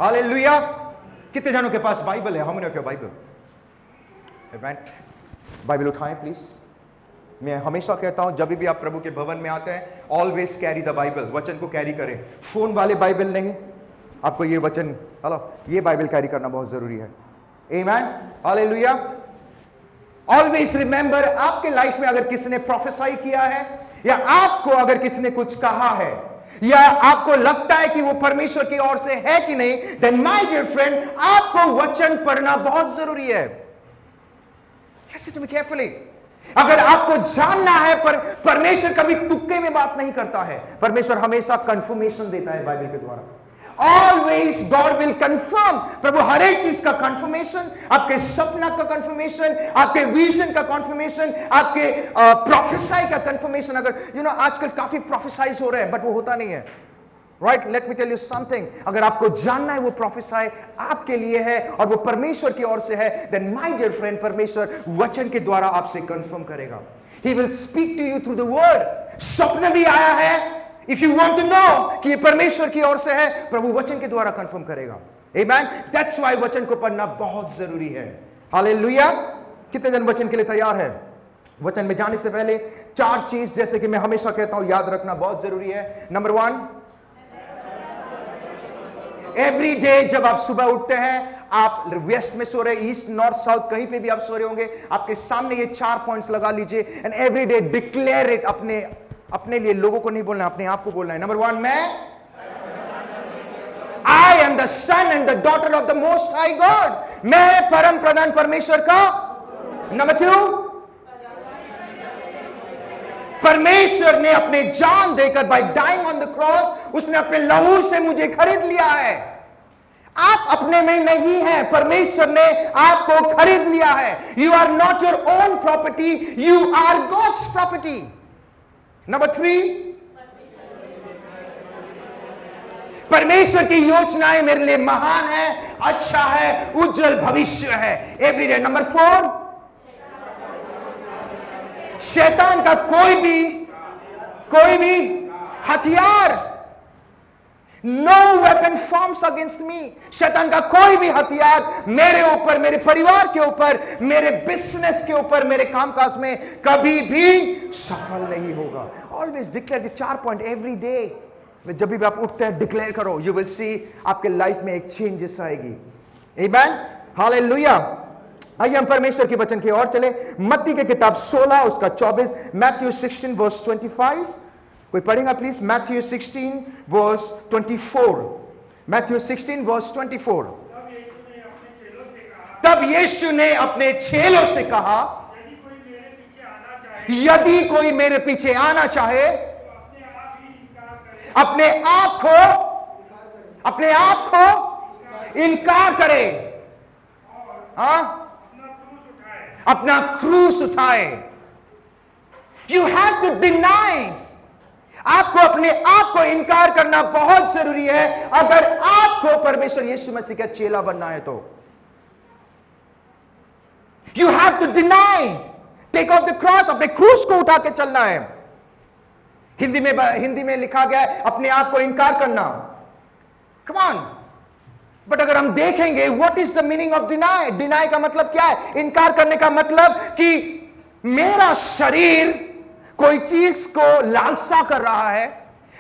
Hallelujah. कितने जनों के पास बाइबल है? How many of your Bible? Bible उठाएं प्लीज। मैं हमेशा कहता हूं जब भी आप प्रभु के भवन में आते हैं, ऑलवेज कैरी द बाइबल, वचन को कैरी करें। फोन वाले बाइबल नहीं, आपको ये वचन, हेलो, ये बाइबल कैरी करना बहुत जरूरी है। आमीन, हालेलुया। ऑलवेज रिमेंबर, आपके लाइफ में अगर किसी ने प्रोफेसाई किया है या आपको अगर किसी ने कुछ कहा है या आपको लगता है कि वो परमेश्वर की ओर से है कि नहीं, देन माय डियर फ्रेंड, आपको वचन पढ़ना बहुत जरूरी है। Listen to me carefully. अगर आपको जानना है, पर परमेश्वर कभी तुक्के में बात नहीं करता है, परमेश्वर हमेशा कंफर्मेशन देता है बाइबल के द्वारा। Always God will confirm. प्रभु हर एक चीज का कंफर्मेशन, आपके सपना का कंफर्मेशन, आपके विजन का कंफर्मेशन, आपके प्रोफेसाई का कंफर्मेशन। अगर आजकल काफी प्रोफेसाइज हो रहे हैं, बट वो होता नहीं है। Right, let me tell you something, अगर आपको जानना है वो प्रोफेसाई आपके लिए है और वो परमेश्वर की ओर से है, देन माय डियर फ्रेंड, परमेश्वर वचन के द्वारा आपसे कंफर्म करेगा। He will speak to you through the word. स्वप्न भी आया है, if you want to know कि ये परमेश्वर की ओर से है, प्रभु वचन के द्वारा कंफर्म करेगा। आमेन, दैट्स व्हाई वचन को पढ़ना बहुत जरूरी है। हालेलुया। कितने जन वचन के लिए तैयार है? वचन में जाने से पहले 4 चीज, जैसे कि मैं हमेशा कहता हूं, याद रखना बहुत जरूरी है। नंबर 1, एवरी डे जब आप सुबह उठते हैं, आप वेस्ट में सो रहे, ईस्ट, नॉर्थ, साउथ, कहीं पे भी आप सो रहे होंगे, आपके सामने ये 4 पॉइंट्स लगा लीजिए and every day declare it. अपने लिए, लोगों को नहीं बोलना, अपने आप को बोलना है। Number 1, I am the son and the daughter of the most high God. मैं परम प्रधान परमेश्वर का। नंबर 2, परमेश्वर ने अपने जान देकर, by dying on the cross, उसने अपने लहू से मुझे खरीद लिया है। आप अपने में नहीं हैं, परमेश्वर ने आपको खरीद लिया है। You are not your own property, you are God's property. Number 3, परमेश्वर की योजनाएं मेरे लिए महान है, अच्छा है, उज्जवल भविष्य है एवरी डे। नंबर 4, शैतान का कोई भी हथियार, no weapon forms against me, शैतान का कोई भी हथियार मेरे ऊपर, मेरे परिवार के ऊपर, मेरे बिजनेस के ऊपर, मेरे कामकाज में कभी भी सफल नहीं होगा। Always declare the 4 point every day. जब भी आप उठते हैं, डिक्लेयर करो, यू विल सी आपके लाइफ में एक चेंजेस आएगी। आमेन, हालेलुया। आइए हम परमेश्वर के वचन की ओर चले। मत्ती की किताब 16 उसका 24, मैथ्यू 16 वर्स 25। कोई पढ़ेगा please? Matthew 16 verse 24। Matthew 16 verse 24। तब यीशु ने अपने चेलों से कहा, यदि कोई मेरे पीछे आना चाहे, अपने आप को इनकार करे, हाँ, अपना क्रूस उठाए। You have to deny. आपको अपने आप को इनकार करना बहुत जरूरी है अगर आपको परमेश्वर यीशु मसीह का चेला बनना है तो। You have to deny, take off the cross, अपने क्रूस को उठा के चलना है। हिंदी में लिखा गया है अपने आप को इनकार करना। कम ऑन। बट अगर हम देखेंगे what is the meaning of deny, deny का मतलब क्या है? इनकार करने का मतलब कि मेरा शरीर कोई चीज को लालसा कर रहा है,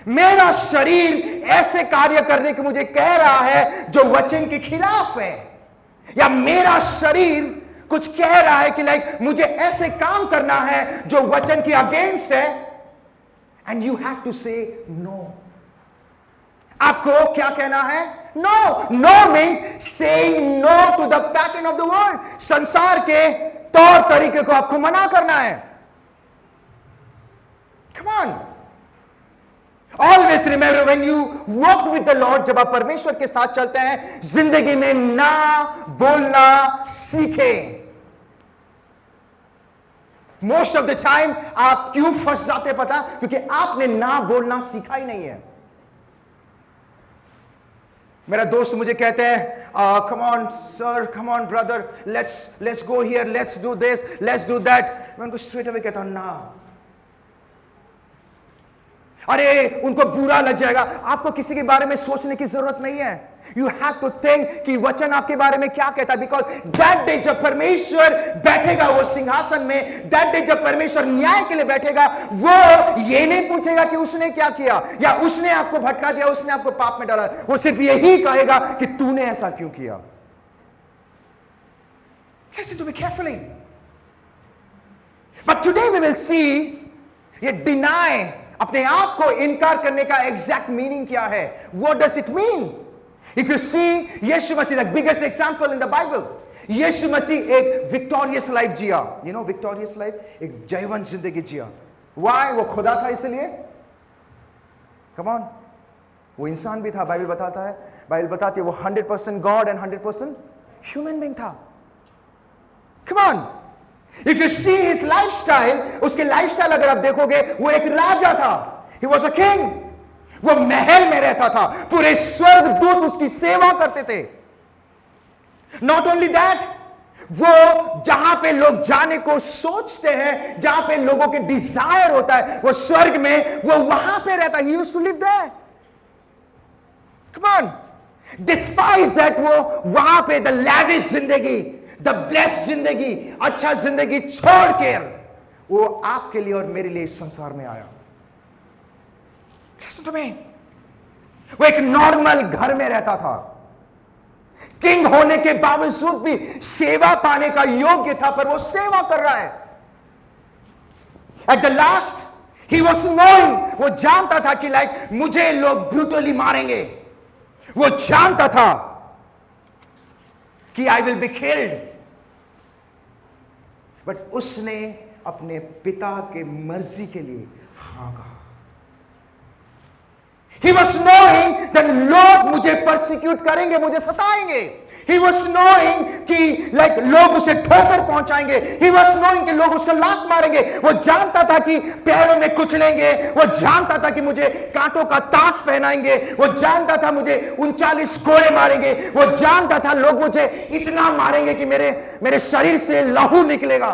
मेरा शरीर ऐसे कार्य करने के मुझे कह रहा है जो वचन के खिलाफ है, या मेरा शरीर कुछ कह रहा है कि लाइक मुझे ऐसे काम करना है जो वचन के अगेंस्ट है, and you have to say no. आपको क्या कहना है? No. No means saying no to the pattern of the world. संसार के तौर तरीके को आपको मना करना है। Come on. Always remember when you walk with the Lord, जब आप परमेश्वर के साथ चलते हैं, जिंदगी में ना बोलना सीखें। मोस्ट ऑफ द टाइम आप क्यों फंस जाते हैं पता? क्योंकि आपने ना बोलना सीखा ही नहीं है। मेरा दोस्त मुझे कहते हैं come on sir, come on brother, let's go here, let's do this, let's do that. मैं उनको स्ट्रेट अवे कहता हूं ना। अरे उनको बुरा लग जाएगा। आपको किसी के बारे में सोचने की जरूरत नहीं है। यू हैव टू थिंक कि वचन आपके बारे में क्या कहता है, बिकॉज दैट डे जब परमेश्वर बैठेगा वो सिंहासन में, दैट डे जब परमेश्वर न्याय के लिए बैठेगा, वो ये नहीं पूछेगा कि उसने क्या किया, या उसने आपको भटका दिया, उसने आपको पाप में डाला। वो सिर्फ यही कहेगा कि तूने ऐसा क्यों किया। Listen to me carefully. But today we will see ये deny, अपने आप को इनकार करने का एग्जैक्ट मीनिंग क्या है। What does it mean? If you see, Yeshu Masih the biggest example in the Bible. यीशु मसीह एक victorious life Jiya, you know victorious life, एक जयवंत जिंदगी जिया। Why? वो खुदा था इसलिए? Come on, वो इंसान भी था। बाइबल बताता है, बाइबल बताती है वो 100% God and 100% human being था। Come on, if you see his lifestyle, उसके लाइफस्टाइल अगर आप देखोगे, वो एक राजा था। He was a king. वो महल में रहता था, पूरे स्वर्ग दूत उसकी सेवा करते थे। Not only that, वो जहां पे लोग जाने को सोचते हैं, जहां पे लोगों के डिजायर होता है, वो स्वर्ग में वो वहां पे रहता। He used to live there. Come on, despise that, वो वहां पे the lavish जिंदगी, द ब्लेस्ड जिंदगी, अच्छा जिंदगी छोड़ के वो आपके लिए और मेरे लिए इस संसार में आया। Listen to me. वो एक नॉर्मल घर में रहता था, किंग होने के बावजूद भी सेवा पाने का योग्य था, पर वो सेवा कर रहा है। At the last he was knowing, वो जानता था कि लाइक मुझे लोग ब्रूटली मारेंगे। वो जानता था कि I will be killed, but उसने अपने पिता के मर्जी के लिए हाँ कहा। He was knowing that लोग मुझे परसिक्यूट करेंगे, मुझे सताएंगे। He was knowing कि like लोग उसे ठोकर पहुंचाएंगे। He was knowing कि लोग उसको लात मारेंगे। वो जानता था कि पैरों में कुचलेंगे। वो जानता था कि मुझे कांटों का ताज पहनाएंगे। वो जानता था मुझे 39 कोड़े मारेंगे। वो जानता था लोग मुझे इतना मारेंगे कि मेरे शरीर से लहू निकलेगा,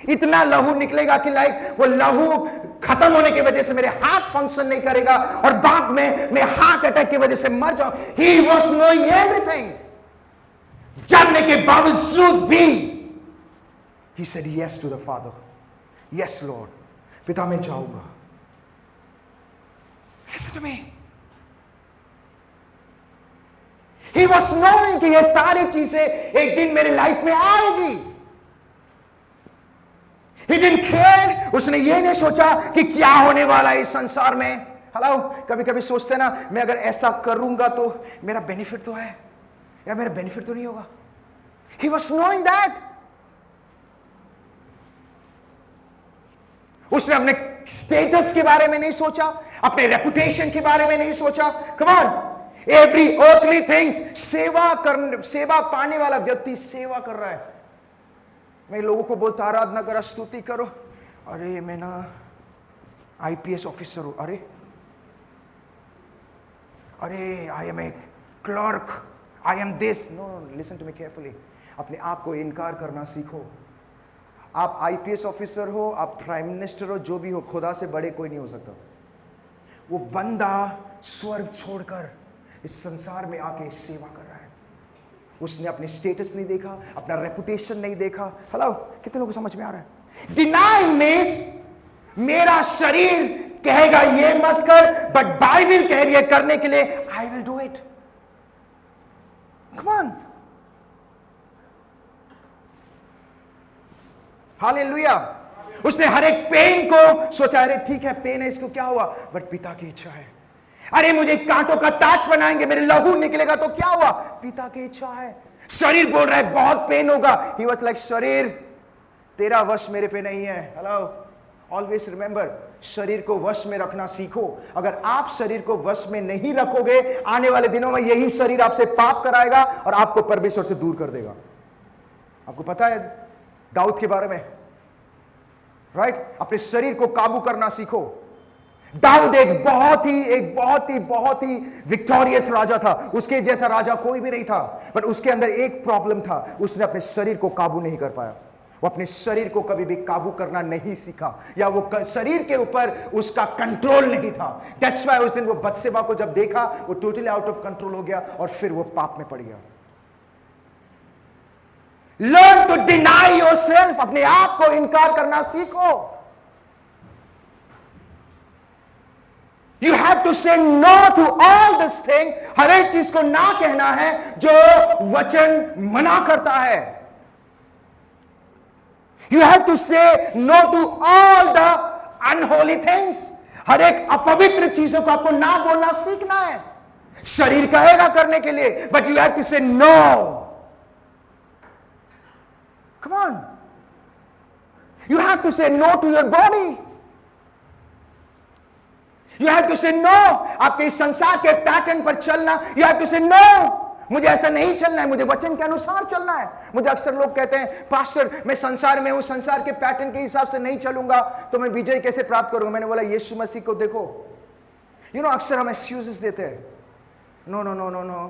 इतना लहू निकलेगा कि लाइक वो लहू खत्म होने की वजह से मेरे हार्ट फंक्शन नहीं करेगा और बाद में मैं हार्ट अटैक की वजह से मर जाऊं। He was knowing everything. जानने के बावजूद भी he said yes to the Father. Yes Lord, पिता मैं जाऊंगा। Listen to me. He was knowing कि ये सारी चीजें एक दिन मेरे लाइफ में आएगी। He didn't care. उसने ये नहीं सोचा कि क्या होने वाला है इस संसार में। हेलो, कभी कभी सोचते ना, मैं अगर ऐसा करूंगा तो मेरा बेनिफिट तो है, या मेरा बेनिफिट तो नहीं होगा। He was knowing that. उसने अपने स्टेटस के बारे में नहीं सोचा, अपने रेपुटेशन के बारे में नहीं सोचा। Come on, every earthly things, सेवा पाने वाला व्यक्ति सेवा कर रहा है। मैं लोगों को बोलता आराधना करो, स्तुति करो। अरे मैं ना आईपीएस ऑफिसर हूं, अरे I am a clerk, I am this. No, listen to me carefully. अपने आप को इनकार करना सीखो। आप आईपीएस ऑफिसर हो, आप प्राइम मिनिस्टर हो, जो भी हो, खुदा से बड़े कोई नहीं हो सकता। वो बंदा स्वर्ग छोड़कर इस संसार में आके सेवा कर रहा है। उसने अपने स्टेटस नहीं देखा, अपना रेपुटेशन नहीं देखा। हेलो, कितने लोगों को समझ में आ रहा है? डिनाइंग मींस मेरा शरीर कहेगा ये मत कर, बट बाइबल कह रही है करने के लिए, I will do it. Come on, hallelujah. उसने हर एक पेन को सोचा, अरे ठीक है पेन है, इसको क्या हुआ, बट पिता की इच्छा है। अरे मुझे कांटों का ताज बनाएंगे, मेरे लहू निकलेगा तो क्या हुआ, पिता की इच्छा है। शरीर बोल रहा है बहुत पेन होगा। ही वाज लाइक, शरीर तेरा वश मेरे पे नहीं है। हेलो, ऑलवेज रिमेंबर, शरीर को वश में रखना सीखो। अगर आप शरीर को वश में नहीं रखोगे, आने वाले दिनों में यही शरीर आपसे पाप कराएगा और आपको परमेश्वर से दूर कर देगा। आपको पता है दाऊद के बारे में, राइट? अपने शरीर को काबू करना सीखो। दाऊद एक बहुत ही विक्टोरियस राजा था। उसके जैसा राजा कोई भी नहीं था, बट उसके अंदर एक प्रॉब्लम था, उसने अपने शरीर को काबू नहीं कर पाया। वो अपने शरीर को कभी भी काबू करना नहीं सीखा, या वो शरीर के ऊपर उसका कंट्रोल नहीं था। दैट्स व्हाई उस दिन वो बत्सेबा को जब देखा, वो टोटली आउट ऑफ कंट्रोल हो गया और फिर वो पाप में पड़ गया। लर्न टू डिनाई योरसेल्फ, अपने आप को इनकार करना सीखो। You have to say no to all this thing। हर एक चीज को ना कहना है जो वचन मना करता है। You have to say no to all the unholy things। हर एक अपवित्र चीजों को आपको ना बोलना सीखना है। शरीर कहेगा करने के लिए, but you have to say no। Come on, you have to say no to your body। You have to say no। आपके इस संसार के पैटर्न पर चलना, you have to say no। मुझे ऐसा नहीं चलना है, मुझे वचन के अनुसार चलना है। मुझे अक्सर लोग कहते हैं, पास्टर मैं संसार में हूं, संसार के पैटर्न के हिसाब से नहीं चलूंगा तो मैं विजय कैसे प्राप्त करूंगा। मैंने बोला यीशु मसीह को देखो। अक्सर हम एक्सक्यूजेस देते हैं। No no no no no,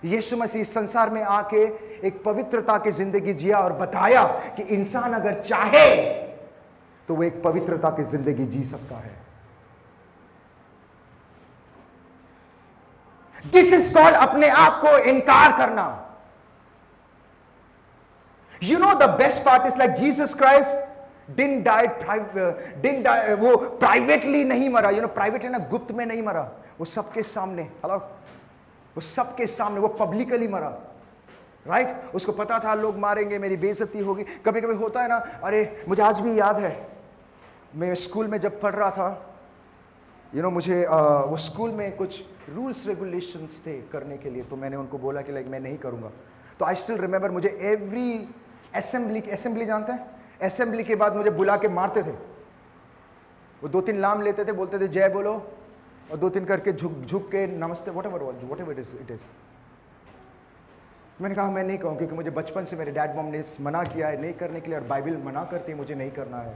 यीशु मसीह संसार में आके एक पवित्रता की जिंदगी जिया और बताया कि इंसान अगर चाहे तो वो एक पवित्रता की जिंदगी जी सकता है। दिस इज कॉल्ड अपने आप को इनकार करना। The best part is like Jesus Christ didn't die, वो प्राइवेटली नहीं मरा। प्राइवेटली ना, गुप्त में नहीं मरा, वो सबके सामने, वो सबके सामने, वो पब्लिकली मरा। राइट? उसको पता था लोग मारेंगे, मेरी बेइज्जती होगी। कभी कभी होता है ना, अरे मुझे आज भी याद है, मैं स्कूल में जब पढ़ रहा था, मुझे वो स्कूल में कुछ रूल्स रेगुलेशंस थे करने के लिए, तो मैंने उनको बोला कि लाइक मैं नहीं करूंगा। तो आई स्टिल रिमेंबर, मुझे एवरी असेंबली जानते हैं, असेंबली के बाद मुझे बुला के मारते थे। वो 2-3 नाम लेते थे, बोलते थे जय बोलो, और 2-3 करके झुक के नमस्ते, व्हाटएवर इट इज। मैंने कहा मैं नहीं कहूँ, क्योंकि मुझे बचपन से मेरे डैड मॉम ने मना किया है नहीं करने के लिए, और बाइबल मना करती है, मुझे नहीं करना है।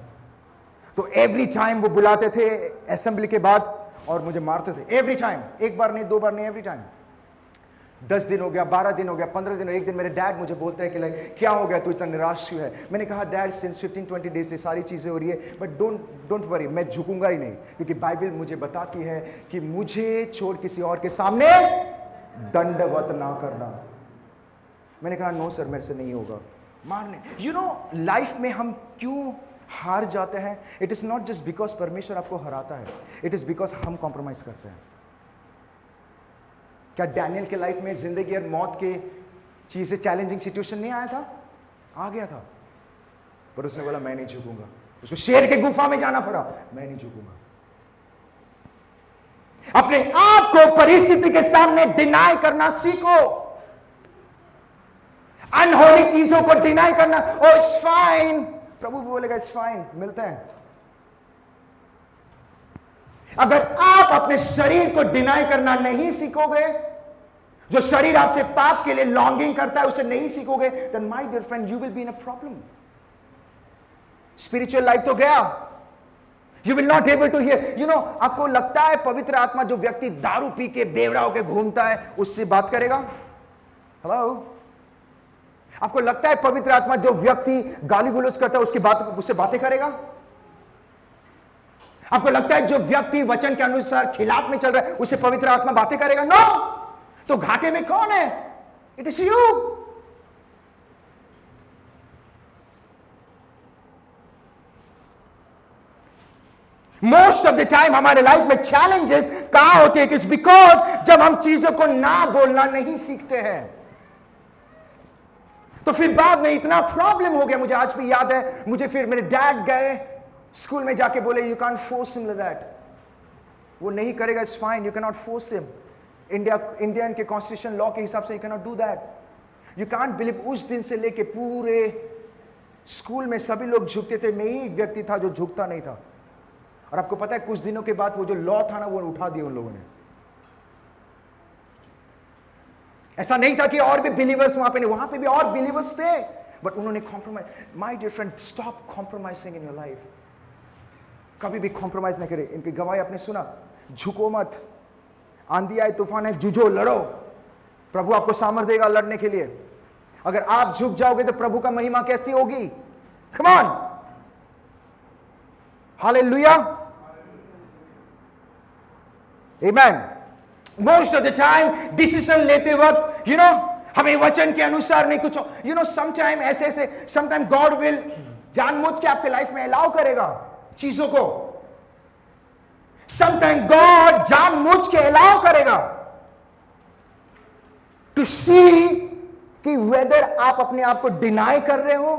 तो एवरी टाइम वो बुलाते थे असेंबली के बाद और मुझे मारते थे। एवरी टाइम, एक बार नहीं, 2 बार नहीं, एवरी टाइम। 10 दिन हो गया, 12 दिन हो गया, 15 दिन हो। एक दिन मेरे डैड मुझे बोलते हैं कि लाइक क्या हो गया, तू इतना निराश क्यों है। मैंने कहा डैड सिंस 15-20 डेज से सारी चीजें हो रही है, बट डोंट वरी, मैं झुकूंगा ही नहीं, क्योंकि बाइबल मुझे बताती है कि मुझे छोड़ किसी और के सामने दंडवत ना करना। मैंने कहा नो सर, मेरे से नहीं होगा मारने। लाइफ में हम क्यों हार जाते हैं? It is not just because परमेश्वर आपको हराता है, इट इज बिकॉज हम कॉम्प्रोमाइज करते हैं। क्या डैनियल के लाइफ में जिंदगी और मौत के चीजें, चैलेंजिंग सिचुएशन नहीं आया था? आ गया था, पर उसने बोला मैं नहीं झुकूंगा। उसको शेर के गुफा में जाना पड़ा, मैं नहीं झुकूंगा। अपने आप को परिस्थिति के सामने डिनाई करना सीखो। अनहोली चीजों को डिनाई करना, ओ इट्स फाइन, प्रभु बोलेगा इट्स फाइन, मिलते हैं। अगर आप अपने शरीर को डिनाई करना नहीं सीखोगे, जो शरीर आपसे पाप के लिए लॉन्गिंग करता है उसे नहीं सीखोगे, then my dear friend you will be in a problem। Spiritual life तो गया, you will not able to hear। आपको लगता है पवित्र आत्मा जो व्यक्ति दारू पी के बेवड़ा होकर घूमता है उससे बात करेगा? हेलो, आपको लगता है पवित्र आत्मा जो व्यक्ति गाली गलौज करता है उससे बातें करेगा? आपको लगता है जो व्यक्ति वचन के अनुसार खिलाफ में चल रहा है उससे पवित्र आत्मा बातें करेगा? नो। तो घाटे में कौन है? It is you. Most of the time हमारे लाइफ में चैलेंजेस कहां होते हैं? इट इज बिकॉज जब हम चीजों को ना बोलना नहीं सीखते हैं, तो फिर बाद में इतना प्रॉब्लम हो गया। मुझे आज भी याद है, मुझे फिर मेरे डैड गए स्कूल में जाके बोले you can force him like that, वो नहीं करेगा, it's fine, you can not force him. Indian के कॉन्स्टिट्यूशन लॉ के हिसाब से you can not do that. You can't believe, उस दिन से लेके पूरे स्कूल में सभी लोग झुकते थे, मैं ही एक व्यक्ति था जो झुकता नहीं था। और आपको पता है कुछ दिनों के बाद वो जो लॉ था ना वो उठा दिया उन लोगों ने। ऐसा नहीं था कि और भी बिलीवर्स वहां पे भी और बिलीवर्स थे, बट उन्होंने compromise. My dear friend, stop compromising in your life. कभी भी कॉम्प्रोमाइज ना करें। इनकी गवाही आपने सुना, झुको मत, आंधी आए तूफान है, जुझो, लड़ो, प्रभु आपको सामर्थ देगा लड़ने के लिए। अगर आप झुक जाओगे तो प्रभु का महिमा कैसी होगी? Come on. Hallelujah. Amen. Most of the time decision लेते वक्त हमें वचन के अनुसार नहीं कुछ समटाइम ऐसे समटाइम गॉड विल जानबूझ के आपके लाइफ में अलाउ करेगा चीजों को. समटाइम गॉड जानबूझ के अलाउ करेगा टू सी कि वेदर आप अपने आप को डिनाई कर रहे हो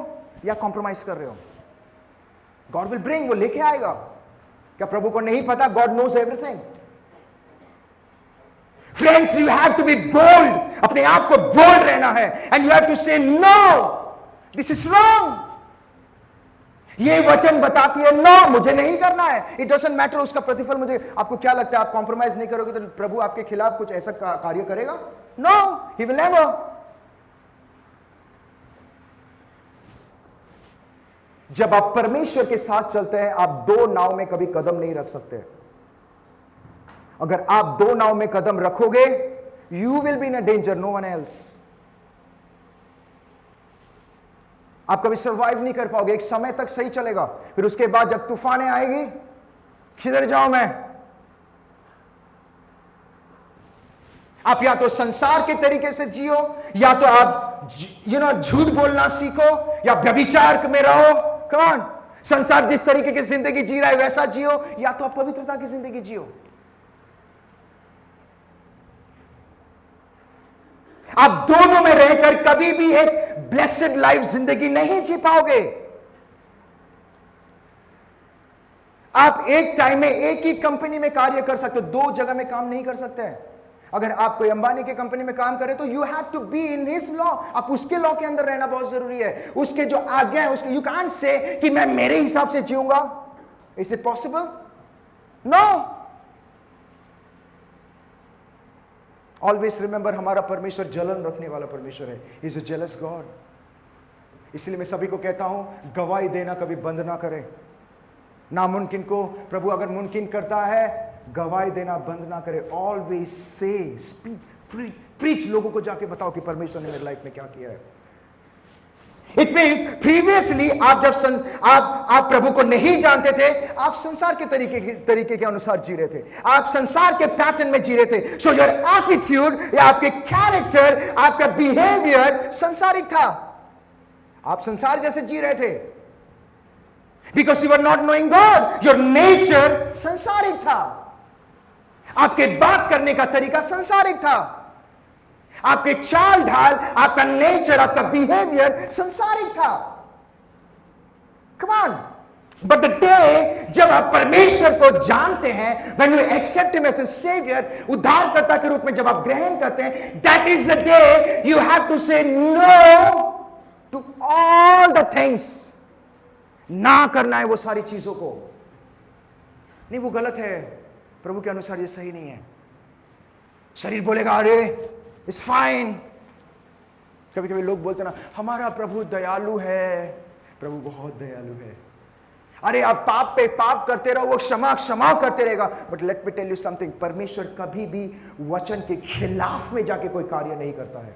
या कॉम्प्रोमाइज कर रहे हो. गॉड विल ब्रिंग, वो लेके आएगा. क्या प्रभु को नहीं पता? God knows everything. Friends, you have to be bold. अपने आप को बोल्ड रहना है. And you have to say no, this is wrong. ये वचन बताती है नो, मुझे नहीं करना है. इट डजंट मैटर उसका प्रतिफल मुझे. आपको क्या लगता है आप कॉम्प्रोमाइज नहीं करोगे तो प्रभु आपके खिलाफ कुछ ऐसा कार्य करेगा? No, he will never. जब आप परमेश्वर के साथ चलते हैं, आप दो नाव में कभी कदम नहीं रख सकते. अगर आप दो नाव में कदम रखोगे, you will be in a danger, no one else. आप कभी सर्वाइव नहीं कर पाओगे. एक समय तक सही चलेगा, फिर उसके बाद जब तूफानें आएगी, किधर जाऊं मैं? आप या तो संसार के तरीके से जियो, या तो आप झूठ बोलना सीखो, या व्यभिचार में रहो. कौन? संसार जिस तरीके की जिंदगी जी रहा है वैसा जियो, या तो आप पवित्रता की जिंदगी जियो. आप दोनों में रहकर कभी भी एक ब्लेसेड लाइफ जिंदगी नहीं जी पाओगे. आप एक टाइम में एक ही कंपनी में कार्य कर सकते हो, दो जगह में काम नहीं कर सकते. अगर आप कोई अंबानी के कंपनी में काम करें तो you have to be in his law. आप उसके लॉ के अंदर रहना बहुत जरूरी है. उसके जो आज्ञा है उसके, यू कांट से कि मैं मेरे हिसाब से जीऊंगा. Is it possible? No. Always remember, हमारा परमेश्वर जलन रखने वाला परमेश्वर है. He is a jealous God. इसलिए मैं सभी को कहता हूं, गवाही देना कभी बंद ना करें. नामुमकिन को प्रभु अगर मुमकिन करता है, गवाही देना बंद ना करे. Always say, speak, preach. लोगों को जाके बताओ कि परमेश्वर ने मेरी लाइफ में क्या किया है. इट मीन्स प्रीवियसली आप जब आप प्रभु को नहीं जानते थे, आप संसार के तरीके के अनुसार जी रहे थे. आप संसार के पैटर्न में जी रहे थे. सो योर एटीट्यूड या आपके कैरेक्टर, आपका बिहेवियर संसारिक था. आप संसार जैसे जी रहे थे. Because you are not knowing God. Your nature संसारिक था. आपके बात करने का तरीका संसारिक था. आपके चाल ढाल, आपका नेचर, आपका बिहेवियर संसारिक था. Come on. But the day जब आप परमेश्वर को जानते हैं, when you accept him as a saviour, उद्धारकर्ता के रूप में जब आप ग्रहण करते हैं, that is the day you have to say no to all the things. ना करना है वो सारी चीजों को. नहीं, वो गलत है. प्रभु के अनुसार ये सही नहीं है. शरीर बोलेगा अरे इट्स फाइन. कभी कभी लोग बोलते ना, हमारा प्रभु दयालु है. प्रभु बहुत दयालु है. अरे आप पाप पे पाप करते रहो, वो क्षमा करते रहेगा. But let me tell you something, परमेश्वर कभी भी वचन के खिलाफ में जाके कोई कार्य नहीं करता है.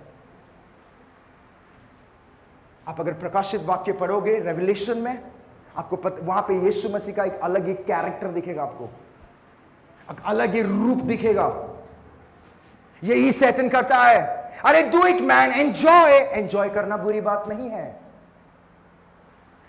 आप अगर प्रकाशित वाक्य पढ़ोगे रेवलेशन में, आपको वहां पे यीशु मसीह का एक अलग ही कैरेक्टर दिखेगा. आपको अलग ही रूप दिखेगा. यही सैटन करता है. अरे डू इट मैन, एंजॉय करना बुरी बात नहीं है.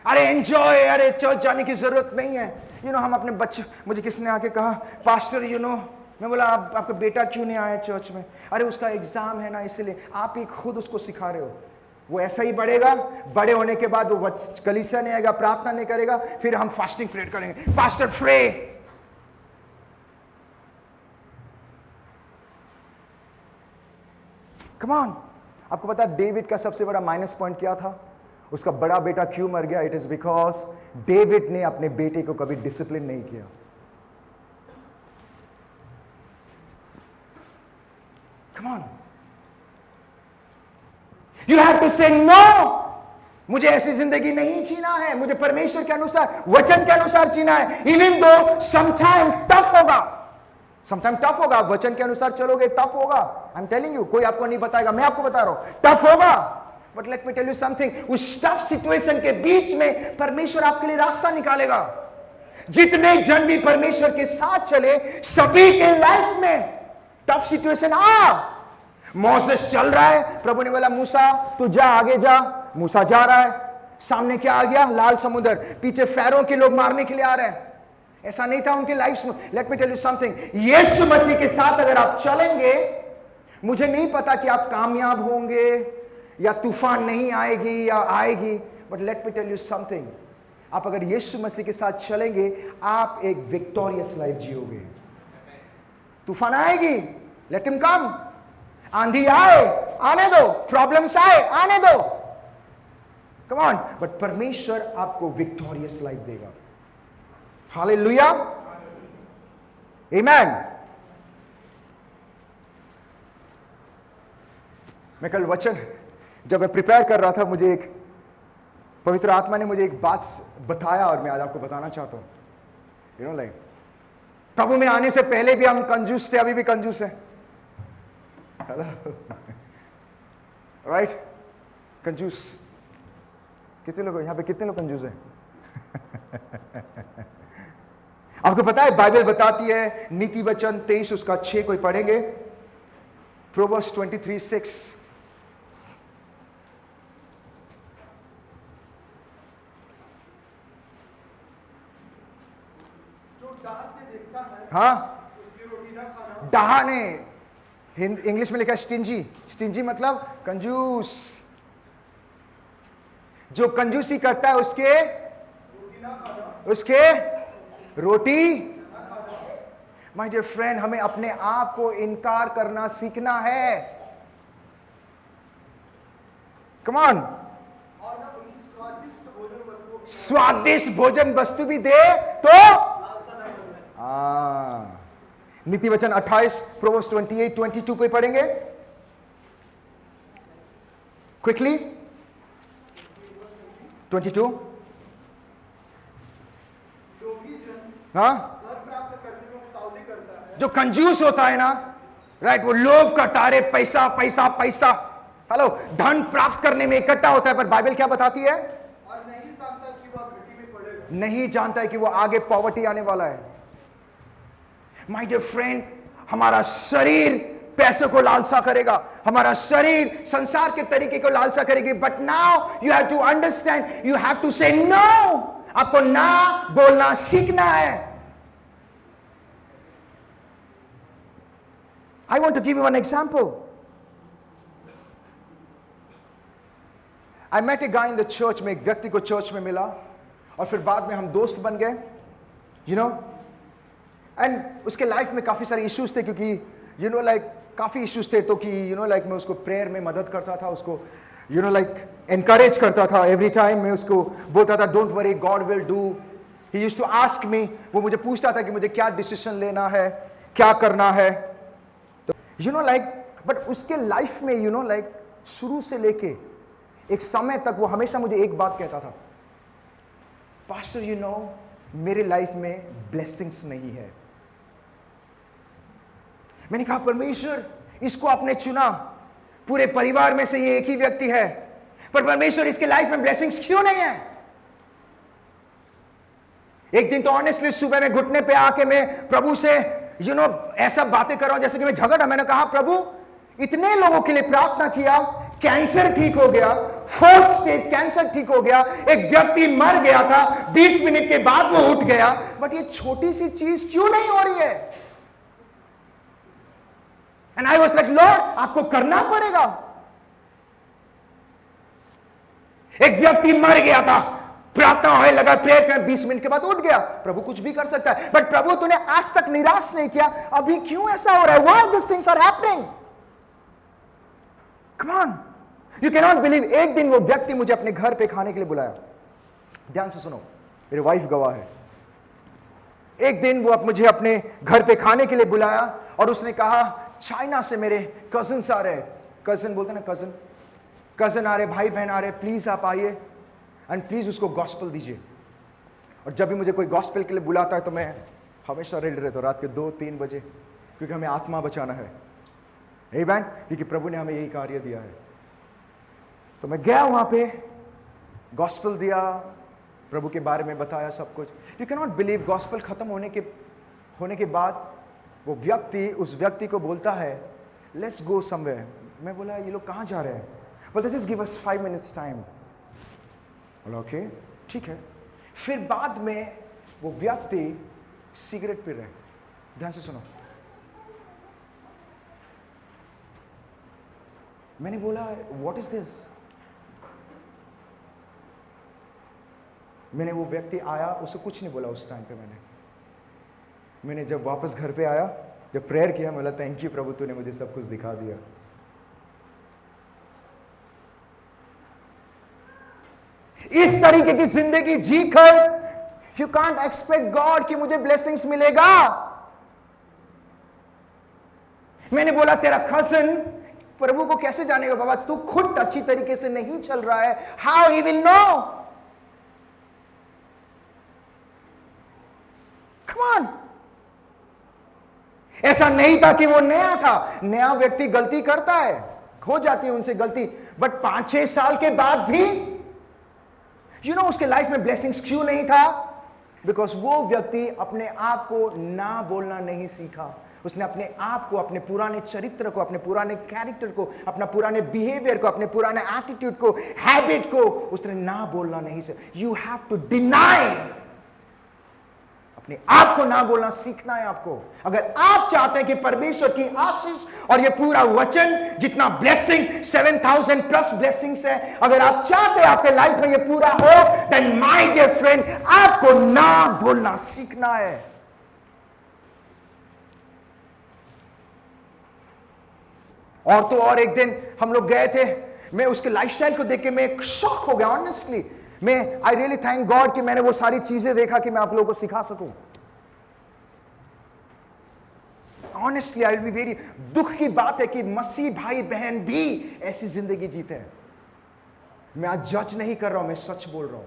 अरे एंजॉय, अरे चर्च जाने की जरूरत नहीं है. हम अपने बच्चे, मुझे किसने आके कहा, पास्टर मैं बोला आपका बेटा क्यों नहीं आया चर्च में? अरे उसका एग्जाम है ना, इसलिए. आप ही खुद उसको सिखा रहे हो. वो ऐसा ही बढ़ेगा. बड़े होने के बाद वो कलीसिया नहीं आएगा, प्रार्थना नहीं करेगा, फिर हम फास्टिंग प्रेयर करेंगे. Pastor pray. Come on. आपको पता है डेविड का सबसे बड़ा माइनस पॉइंट क्या था? उसका बड़ा बेटा क्यों मर गया? इट इज बिकॉज डेविड ने अपने बेटे को कभी डिसिप्लिन नहीं किया. Come on. You have to say no. मुझे ऐसी जिंदगी नहीं जीना है. मुझे परमेश्वर के अनुसार, वचन के अनुसार जीना है. इवन दो समटाइम टफ होगा. समटाइम टफ होगा. वचन के अनुसार चलोगे, टफ होगा. I am telling you. कोई आपको नहीं बताएगा, मैं आपको बता रहा हूं. टफ होगा. But let me tell you something, उस टफ सिचुएशन के बीच में परमेश्वर आपके लिए रास्ता निकालेगा। जितने जन भी परमेश्वर के साथ चले, सभी के लाइफ में टफ सिचुएशन मोसेस चल रहा है, प्रभु ने बोला मूसा तू जा, आगे जा। मूसा जा रहा है, सामने क्या आ गया? लाल समुद्र। पीछे फैरों के लोग मारने के लिए आ रहे हैं। ऐसा नहीं था उनके लाइफ में। Let me tell you something, यीशु मसीह के साथ अगर आप चलेंगे, मुझे नहीं पता कि आप कामयाब होंगे या तूफान नहीं आएगी या आएगी, but let me tell you something, आप अगर यीशु मसीह के साथ चलेंगे, आप एक विक्टोरियस लाइफ जियोगे। तूफान आएगी, लेट हिम कम। आंधी आए, आने दो। प्रॉब्लम्स आए, आने दो। कम ऑन। बट परमेश्वर आपको विक्टोरियस लाइफ देगा। हालेलुया, आमेन। मैं कल वचन जब मैं प्रिपेयर कर रहा था, मुझे एक पवित्र आत्मा ने मुझे एक बात बताया और मैं आज आपको बताना चाहता हूं। यू नो लाइक, प्रभु में आने से पहले भी हम कंजूस थे, अभी भी कंजूस है। राइट? कंजूस कितने लोग यहां पे, कितने लोग कंजूस हैं? आपको पता है बाइबल बताती है, नीति वचन 23 उसका 6 कोई पढ़ेंगे? प्रोवर्ब्स 23:6। हाँ, डहा ने इंग्लिश में लिखा है स्टिंजी। स्टिंजी मतलब कंजूस। जो कंजूसी करता है उसके रोटी। माय डियर फ्रेंड, हमें अपने आप को इनकार करना सीखना है। Come on. स्वादिष्ट भोजन वस्तु भी दे तो नीति वचन 28, प्रोवर्ब्स 28:22 कोई पढ़ेंगे क्विकली? 22। हाँ, जो कंजूस होता है ना, राइट, वो लोभ करता है, पैसा पैसा पैसा। हेलो, धन प्राप्त करने में इकट्ठा होता है, पर बाइबल क्या बताती है? और नहीं जानता कि वो घटी में पड़ेगा। नहीं जानता है कि वो आगे पॉवर्टी आने वाला है। माय डियर फ्रेंड, हमारा शरीर पैसे को लालसा करेगा, हमारा शरीर संसार के तरीके को लालसा करेगी, but now you have to understand, you have to say no. आपको ना बोलना सीखना है। I want to give you one example. I met a guy in the church में, एक व्यक्ति को चर्च में मिला और फिर बाद में हम दोस्त बन गए, यू नो। एंड उसके लाइफ में काफी सारे इश्यूज थे, क्योंकि यू नो लाइक काफी इश्यूज थे, तो कि यू नो लाइक मैं उसको प्रेयर में मदद करता था, उसको यू नो लाइक एनकरेज करता था। एवरी टाइम मैं उसको बोलता था don't worry, God will do. He used to ask me, वो मुझे पूछता था कि मुझे क्या डिसीजन लेना है, क्या करना है, तो यू नो लाइक। बट उसके लाइफ में यू नो लाइक शुरू से लेके एक समय तक वो हमेशा मुझे एक बात कहता था, पास्टर यू नो मेरे लाइफ में ब्लेसिंग्स नहीं है। मैंने कहा परमेश्वर, इसको आपने चुना, पूरे परिवार में से ये एक ही व्यक्ति है, पर परमेश्वर इसके लाइफ में ब्लेसिंग्स क्यों नहीं है? एक दिन तो ऑनेस्टली सुबह में घुटने पे आके मैं प्रभु से यू नो ऐसा बातें कर रहा हूं जैसे कि मैं झगड़ा। मैंने कहा प्रभु, इतने लोगों के लिए प्रार्थना किया, कैंसर ठीक हो गया, 4th स्टेज कैंसर ठीक हो गया, एक व्यक्ति मर गया था, 20 मिनट के बाद वो उठ गया, बट ये छोटी सी चीज क्यों नहीं हो रही है? And I was like Lord, आपको करना पड़ेगा। एक व्यक्ति मर गया था, प्रार्थना होने लगा, प्रेयर कर, 20 मिनट के बाद उठ गया। प्रभु कुछ भी कर सकता है, बट प्रभु तूने आज तक निराश नहीं किया, अभी क्यों ऐसा हो रहा है? Why this things are happening? Come on, you can not believe. एक दिन वो व्यक्ति मुझे अपने घर पे खाने के लिए बुलाया। ध्यान से सुनो, मेरी वाइफ गवाह है। एक दिन वो मुझे अपने घर पे खाने के लिए बुलाया और उसने कहा चाइना से मेरे कजिन्स आ रहे हैं। कजिन बोलते ना, कजिन आ रहे, भाई बहन आ रहे, प्लीज आप आइए एंड प्लीज उसको गॉस्पेल दीजिए। और जब भी मुझे कोई गॉस्पेल के लिए बुलाता है तो मैं हमेशा रेडी रहता हूँ, रात के 2-3 बजे, क्योंकि हमें आत्मा बचाना है। आमीन, क्योंकि प्रभु ने हमें यही कार्य दिया है। तो मैं गया वहां पे, गॉस्पेल दिया, प्रभु के बारे में बताया सब कुछ। You can not believe, gospel खत्म होने के बाद वो व्यक्ति उस व्यक्ति को बोलता है लेट्स गो समवेयर। मैं बोला ये लोग कहाँ जा रहे हैं? बोलते just give us 5 minutes time. बोला ओके ठीक है। फिर बाद में वो व्यक्ति सिगरेट पी रहे हैं। ध्यान से सुनो। मैंने बोला व्हाट इज दिस? मैंने, वो व्यक्ति आया, उसे कुछ नहीं बोला उस टाइम पे। मैंने जब वापस घर पे आया, जब प्रेयर किया, मैं बोला थैंक यू प्रभु, तूने मुझे सब कुछ दिखा दिया। इस तरीके की जिंदगी जीकर यू कांट एक्सपेक्ट गॉड कि मुझे ब्लेसिंग्स मिलेगा। मैंने बोला तेरा कजिन प्रभु को कैसे जानेगा बाबा? तू खुद अच्छी तरीके से नहीं चल रहा है, how he will know? Come on. ऐसा नहीं था कि वो नया था। नया व्यक्ति गलती करता है, हो जाती है उनसे गलती, बट 5-6 साल के बाद भी उसके लाइफ में ब्लेसिंग्स क्यों नहीं था? बिकॉज वो व्यक्ति अपने आप को ना बोलना नहीं सीखा। उसने अपने आप को, अपने पुराने चरित्र को, अपने पुराने कैरेक्टर को, अपना पुराने बिहेवियर को, अपने पुराने एटीट्यूड को, हैबिट को उसने ना बोलना नहीं सीखा। यू हैव टू डिनाई, अपने आप को ना बोलना सीखना है आपको। अगर आप चाहते हैं कि परमेश्वर की आशीष और ये पूरा वचन, जितना ब्लेसिंग 7000 प्लस ब्लेसिंग्स है, अगर आप चाहते हैं आपके लाइफ में ये पूरा हो, देन माय डियर फ्रेंड, आपको ना बोलना सीखना है। और तो और एक दिन हम लोग गए थे, मैं उसके लाइफस्टाइल को देख के मैं शॉक हो गया honestly. I really thank God कि मैंने वो सारी चीजें देखा कि मैं आप लोगों को सिखा सकूं। Honestly I will be very, दुख की बात है कि मसीह भाई बहन भी ऐसी जिंदगी जीते हैं। मैं आज जज नहीं कर रहा हूं, मैं सच बोल रहा हूं।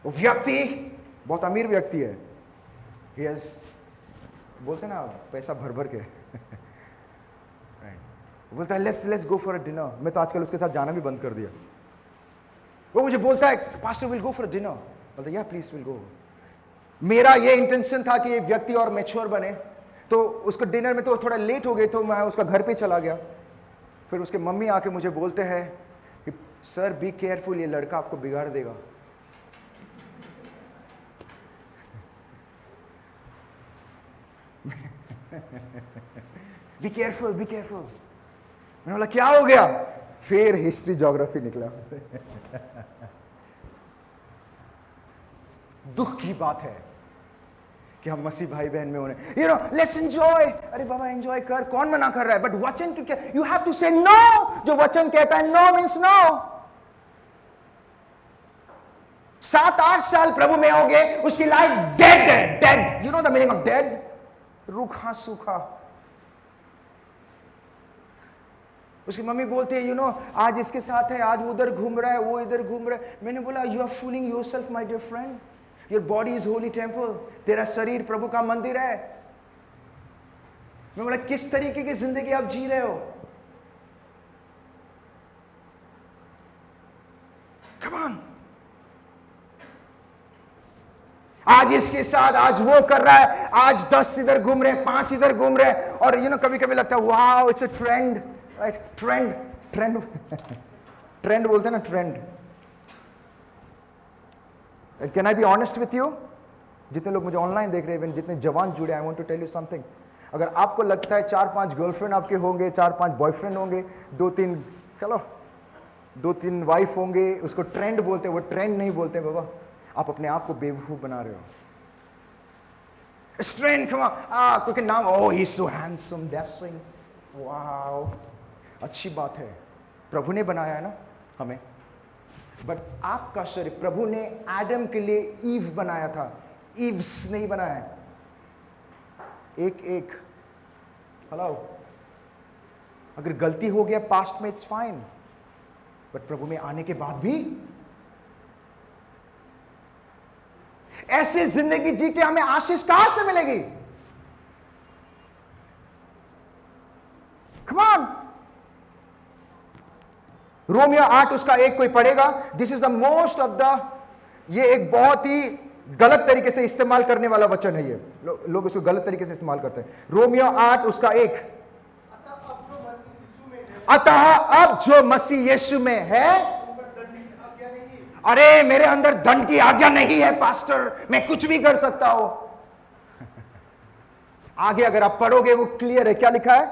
वो व्यक्ति बहुत अमीर व्यक्ति है, यस, बोलते ना पैसा भर भर के बोलता है let's go for a dinner. मैं तो आजकल उसके साथ जाना भी बंद कर दिया। वो मुझे बोलता है pastor will go for a dinner. बोलता है या प्लीज विल गो। मेरा ये इंटेंशन था कि ये व्यक्ति और मैच्योर बने, तो उसको डिनर में तो थोड़ा लेट हो गए, तो मैं उसका घर पे चला गया। फिर उसके मम्मी आके मुझे बोलते हैं कि सर बी केयरफुल, ये लड़का आपको बिगाड़ देगा। Be careful, be careful. मैंने बोला क्या हो गया? फिर हिस्ट्री ज्योग्राफी निकला। दुख की बात है कि हम मसीह भाई बहन में होने, लेट्स एंजॉय। अरे बाबा एंजॉय कर, कौन मना कर रहा है? बट वचन की क्या, you have to say no. जो वचन कहता है नो मीन्स नो। 7-8 साल प्रभु में हो गए, उसकी लाइफ डेड है, dead. You know the meaning of dead? रूखा सूखा। उसकी मम्मी बोलती है आज इसके साथ है, आज उधर घूम रहा है, वो इधर घूम रहा है। मैंने बोला you are fooling yourself my dear friend, your body is holy temple. तेरा शरीर प्रभु का मंदिर है। मैं बोला किस तरीके की जिंदगी आप जी रहे हो? Come on. आज इसके साथ, आज वो कर रहा है, आज 10 इधर घूम रहे हैं, 5 इधर घूम रहे हैं। और कभी कभी लगता है wow it's a trend, trend trend trend बोलते हैं ना, trend. Can I be honest with you? जितने लोग मुझे ऑनलाइन देख रहे हैं, जितने जवान जुड़े, I want to tell you something. अगर आपको लगता है 4-5 गर्लफ्रेंड आपके होंगे, 4-5 बॉयफ्रेंड होंगे, 2-3 वाइफ होंगे, उसको ट्रेंड बोलते हैं। वो ट्रेंड नहीं बोलते बाबा, आप अपने आप को बेवकूफ बना रहे हो। ट्रेंड, कम ऑन, क्योंकि नाम, oh he is so handsome, dashing, wow, अच्छी बात है, प्रभु ने बनाया है ना हमें। बट आपका शरीर, प्रभु ने एडम के लिए ईव बनाया था, ईव्स नहीं बनाया है। एक हेलो, अगर गलती हो गया पास्ट में इट्स फाइन, बट प्रभु में आने के बाद भी ऐसी जिंदगी जी के हमें आशीष कहां से मिलेगी? Come on. रोमियो 8 उसका 1 कोई पढ़ेगा? This is the most of the, ये एक बहुत ही गलत तरीके से इस्तेमाल करने वाला वचन है ये। लोग इसको गलत तरीके से इस्तेमाल करते हैं। रोमियो 8 उसका 1, अतः अब जो मसीह यीशु में है, अरे मेरे अंदर दंड की आज्ञा नहीं है पास्टर, मैं कुछ भी कर सकता हूं। आगे अगर आप पढ़ोगे वो क्लियर है, क्या लिखा है?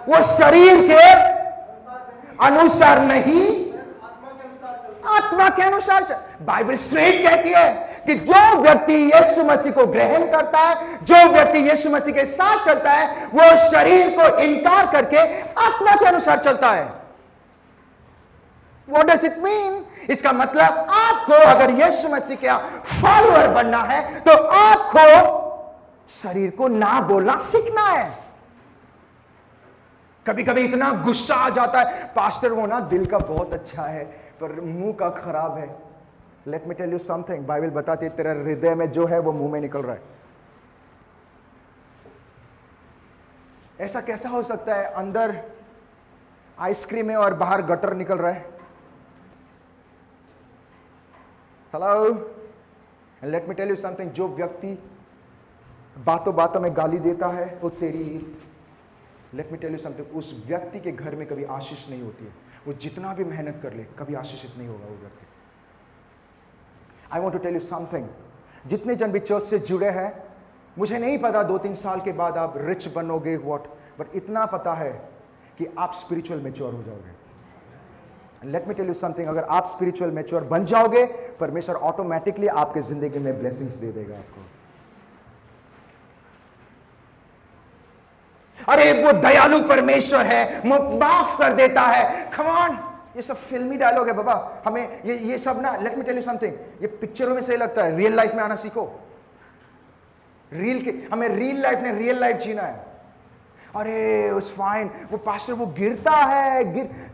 वो शरीर के अनुसार नहीं, आत्मा के अनुसार। बाइबल स्ट्रेट कहती है कि जो व्यक्ति यीशु मसीह को ग्रहण करता है, जो व्यक्ति यीशु मसीह के साथ चलता है, वो शरीर को इनकार करके आत्मा के अनुसार चलता है। What does it mean? इसका मतलब आपको अगर यीशु मसीह का फॉलोअर बनना है तो आपको शरीर को ना बोलना सीखना है। कभी कभी इतना गुस्सा आ जाता है, पास्टर वो ना दिल का बहुत अच्छा है पर मुंह का खराब है। Let me tell you something, Bible बताती है तेरा हृदय में जो है वो मुंह में निकल रहा है। ऐसा कैसा हो सकता है अंदर आइसक्रीम है और बाहर गटर निकल रहा है? Hello, let me tell you something, जो व्यक्ति बातों बातों में गाली देता है वो तेरी, let me tell you something, उस व्यक्ति के घर में कभी आशीष नहीं होती है। वो जितना भी मेहनत कर ले कभी आशीषित नहीं होगा वो व्यक्ति। I want to tell you something, जितने जन भी चर्च से जुड़े हैं, मुझे नहीं पता 2-3 साल के बाद आप रिच बनोगे व्हाट, बट इतना पता है कि आप स्पिरिचुअल मैच्योर हो जाओगे। Let me tell you something, अगर आप स्पिरिचुअल मैच्योर बन जाओगे, परमेश्वर ऑटोमेटिकली आपके जिंदगी में ब्लेसिंग्स दे देगा आपको। अरे वो दयालु परमेश्वर है, वो माफ कर देता है। कम ऑन, ये सब फिल्मी डायलॉग है बाबा। हमें ये सब ना, let me tell you something, ये पिक्चरों में सही लगता है, रियल लाइफ में आना सीखो। हमें रियल लाइफ में रियल लाइफ जीना है। अरे उस फाइन, वो पास्टर वो गिरता है,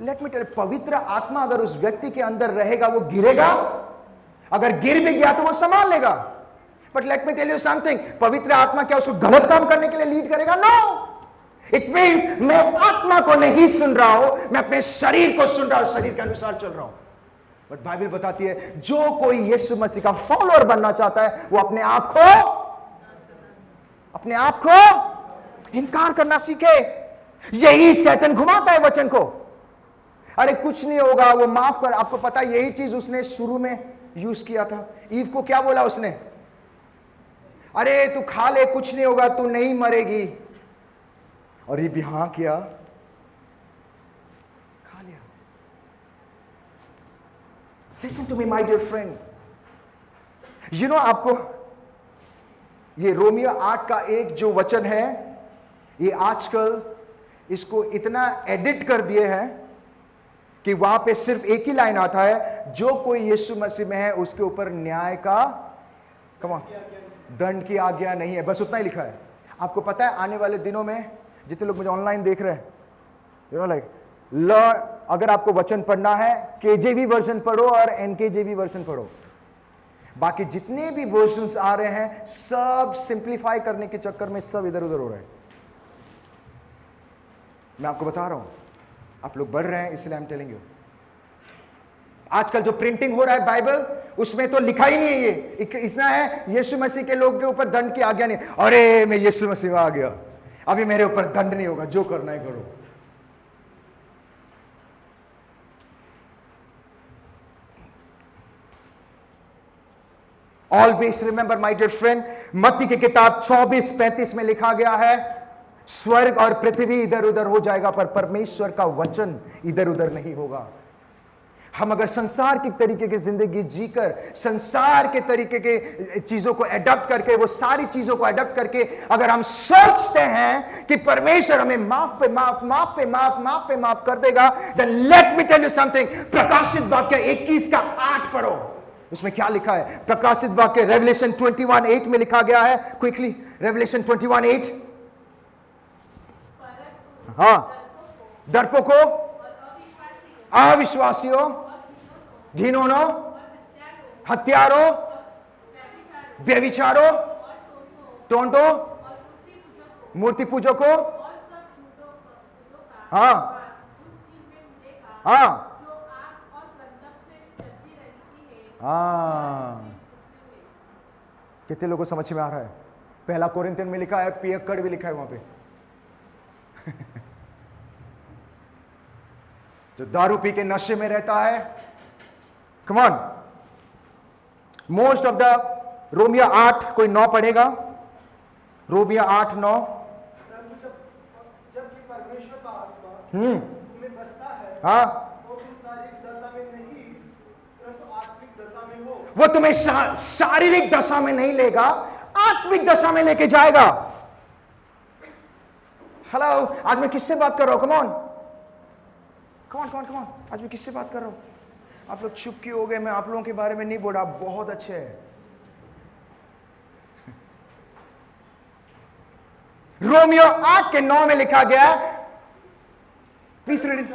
लेट मी टेल, पवित्र आत्मा अगर उस व्यक्ति के अंदर रहेगा वो गिरेगा, अगर गिर भी गया तो वो संभाल लेगा। But let me tell you something, पवित्र आत्मा क्या उसको गलत काम करने के लिए लीड करेगा? नो, इट मीन्स मैं आत्मा को नहीं सुन रहा हूं, मैं अपने शरीर को सुन रहा हूं, शरीर के अनुसार चल रहा हूं। बट बाइबल बताती है जो कोई यीशु मसीह का फॉलोअर बनना चाहता है वो अपने आप को इनकार करना सीखे। यही शैतान घुमाता है वचन को। अरे कुछ नहीं होगा, वो माफ कर। आपको पता है यही चीज उसने शुरू में यूज किया था। ईव को क्या बोला उसने? अरे तू खा ले, कुछ नहीं होगा, तू नहीं मरेगी। और ये भी हाँ किया, खा लिया। Listen to me my dear friend, you know, आपको ये रोमियो 8 का 1 जो वचन है, ये आजकल इसको इतना एडिट कर दिए हैं कि वहां पे सिर्फ एक ही लाइन आता है, जो कोई यीशु मसीह में है उसके ऊपर न्याय का दंड की आज्ञा नहीं है। बस उतना ही लिखा है। आपको पता है आने वाले दिनों में जितने लोग मुझे ऑनलाइन देख रहे हैं, यू नो लाइक, अगर आपको वचन पढ़ना है केजेवी वर्जन पढ़ो और एनकेजेवी वर्जन पढ़ो। बाकी जितने भी वर्जन्स आ रहे हैं सब सिंप्लीफाई करने के चक्कर में सब इधर उधर हो रहे हैं। मैं आपको बता रहा हूं, आप लोग बढ़ रहे हैं, इसलिए आई एम टेलिंग यू। आजकल जो प्रिंटिंग हो रहा है बाइबल, उसमें तो लिखा ही नहीं है ये, इतना है यीशु मसीह के लोग के ऊपर दंड की आज्ञा नहीं। अरे मैं यीशु मसीह में आ गया, अभी मेरे ऊपर दंड नहीं होगा, जो करना है करो। Always remember my dear friend, मत्ती की किताब 24:35 में लिखा गया है, स्वर्ग और पृथ्वी इधर उधर हो जाएगा पर परमेश्वर का वचन इधर उधर नहीं होगा। हम अगर संसार की तरीके की जिंदगी जीकर, संसार के तरीके के चीजों को अडॉप्ट करके, वो सारी चीजों को अडॉप्ट करके अगर हम सोचते हैं कि परमेश्वर हमें माफ पे माफ कर देगा, then let me tell you something, प्रकाशित वाक्य 21:8 पढ़ो। उसमें क्या लिखा है? प्रकाशित वाक्य रेवलेशन 21:8 में लिखा गया है। Quickly, revelation 21:8। हाँ, डरपोकों, अविश्वासियों, घिनौनों, हत्यारों, व्यभिचारों, टोंटों, मूर्ति पूजकों, हाँ हाँ कितने लोगों को समझ में आ रहा है? पहला कोरिन्थियन में लिखा है, पियक्कड़ भी लिखा है वहां पे। जो दारू पी के नशे में रहता है, come on, most of the रोमिया 8, कोई 9 पढ़ेगा? रोमिया 8:9। जब परमेश्वर का आत्मा तुम्हें बसता है, हाँ, तो तुम शारीरिक दशा में नहीं परंतु आत्मिक दशा में हो। वो तुम्हें शारीरिक दशा में नहीं लेगा, आत्मिक दशा में लेके जाएगा। हेलो, आज मैं किससे बात कर रहा हूं? कम ऑन, आज मैं किससे बात कर रहा हूं? आप लोग चुप क्यों हो गए? मैं आप लोगों के बारे में नहीं बोल रहा, आप बहुत अच्छे हैं। रोमियो 8:9 में लिखा गया, प्लीज रीड।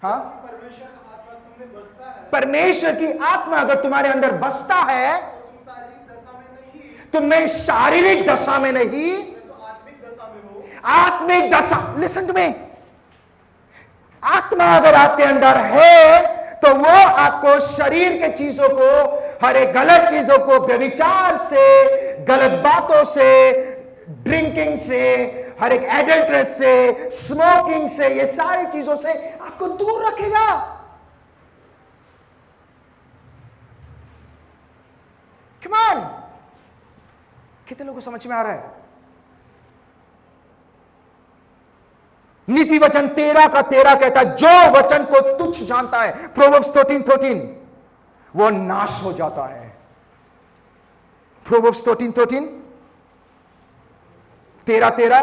हाँ, परमेश्वर का आत्मा तुम्हें बसता है, परमेश्वर की आत्मा अगर तुम्हारे अंदर बसता है, तुम शारीरिक दशा में नहीं तुम्हें शारीरिक दशा में नहीं, तो आत्मिक दशा में हो। आत्मिक दशा, लिसन टू मी, आत्मा अगर आपके अंदर है तो वो आपको शरीर के चीजों को, हर एक गलत चीजों को, व्यभिचार से, गलत बातों से, ड्रिंकिंग से, हर एक एडल्ट्रेस से, स्मोकिंग से, ये सारी चीजों से आपको दूर रखेगा। कम ऑन, कितने लोगों को समझ में आ रहा है? नीति वचन 13 का 13 कहता है, जो वचन को तुच्छ जानता है, प्रोवर्ब्स 13:13, वो नाश हो जाता है। प्रोवर्ब्स 13:13, 13:13।